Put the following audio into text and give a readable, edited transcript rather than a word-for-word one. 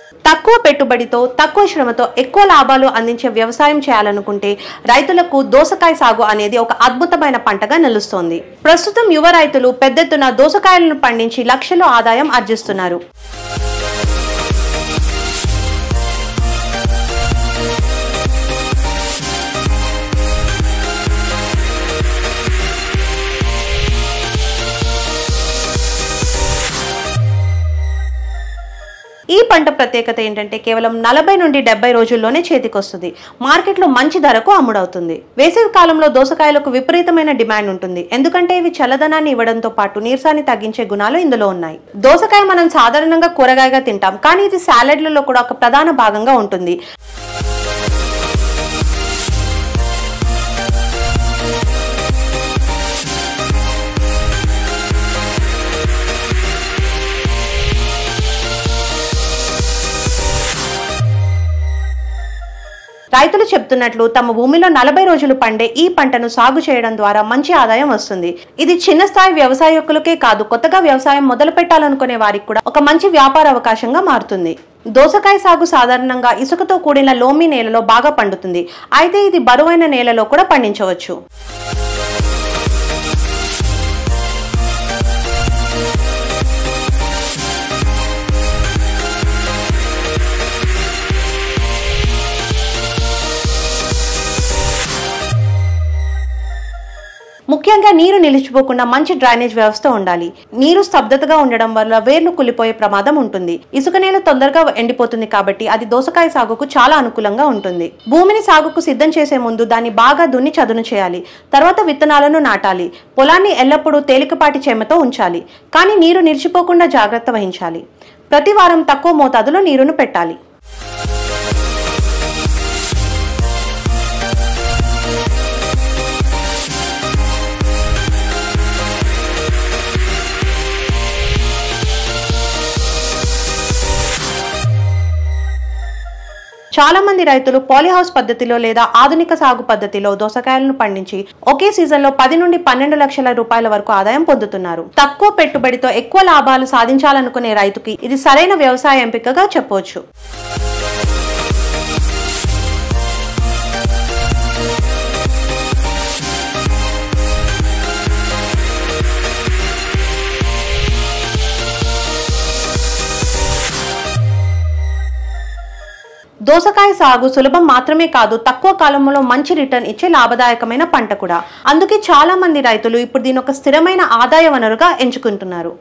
తక్కువ పెట్టుబడితో తక్కువ శ్రమతో ఎక్కువ లాభాలు అందించే వ్యవసాయం చేయాలనుకుంటే రైతులకు దోసకాయ సాగు అనేది ఒక అద్భుతమైన పంటగా నిలుస్తోంది. ప్రస్తుతం యువ రైతులు పెద్ద ఎత్తున దోసకాయలను పండించి లక్షల ఆదాయం ఆర్జిస్తున్నారు. ఈ పంట ప్రత్యేకత ఏంటంటే కేవలం 40 నుండి 70 రోజుల్లోనే చేతికొస్తుంది. మార్కెట్లో మంచి ధరకు అమ్ముడవుతుంది. వేసవి కాలంలో దోసకాయలకు విపరీతమైన డిమాండ్ ఉంటుంది. ఎందుకంటే ఇవి చల్లదనాన్ని ఇవ్వడంతో పాటు నీరసాన్ని తగ్గించే గుణాలు ఇందులో ఉన్నాయి. దోసకాయ మనం సాధారణంగా కూరగాయగా తింటాం, కానీ ఇది సాలెడ్లలో కూడా ఒక ప్రధాన భాగంగా ఉంటుంది. రైతులు చెప్తున్నట్లు తమ భూమిలో 40 రోజులు పండే ఈ పంటను సాగు చేయడం ద్వారా మంచి ఆదాయం వస్తుంది. ఇది చిన్న స్థాయి వ్యవసాయకులకే కాదు, కొత్తగా వ్యవసాయం మొదలు పెట్టాలనుకునే వారికి కూడా ఒక మంచి వ్యాపార అవకాశంగా మారుతుంది. దోసకాయ సాగు సాధారణంగా ఇసుకతో కూడిన లోమి నేలలో బాగా పండుతుంది. అయితే ఇది బరువైన నేలలో కూడా పండించవచ్చు. ముఖ్యంగా నీరు నిలిచిపోకుండా మంచి డ్రైనేజ్ వ్యవస్థ ఉండాలి. నీరు స్తబ్దతగా ఉండడం వల్ల వేర్లు కులిపోయే ప్రమాదం ఉంటుంది. ఇసుక నేల తొందరగా ఎండిపోతుంది కాబట్టి అది దోసకాయ సాగుకు చాలా అనుకూలంగా ఉంటుంది. భూమిని సాగుకు సిద్ధం చేసే ముందు దాన్ని బాగా దున్ని చదును చేయాలి. తర్వాత విత్తనాలను నాటాలి. పొలాన్ని ఎల్లప్పుడూ తేలికపాటి చెమతో ఉంచాలి, కానీ నీరు నిలిచిపోకుండా జాగ్రత్త వహించాలి. ప్రతి వారం తక్కువ మోతాదులో నీరును పెట్టాలి. చాలా మంది రైతులు పాలీహౌస్ పద్ధతిలో లేదా ఆధునిక సాగు పద్ధతిలో దోసకాయలను పండించి ఒకే సీజన్ లో 10 నుండి 12 లక్షల రూపాయల వరకు ఆదాయం పొందుతున్నారు. తక్కువ పెట్టుబడితో ఎక్కువ లాభాలు సాధించాలనుకునే రైతుకి ఇది సరైన వ్యవసాయ ఎంపికగా చెప్పవచ్చు. దోసకాయ సాగు సులభం మాత్రమే కాదు, తక్కువ కాలంలో మంచి రిటర్న్ ఇచ్చే లాభదాయకమైన పంట కూడా. అందుకే చాలా మంది రైతులు ఇప్పుడు దీని ఒక స్థిరమైన ఆదాయ వనరుగా ఎంచుకుంటున్నారు.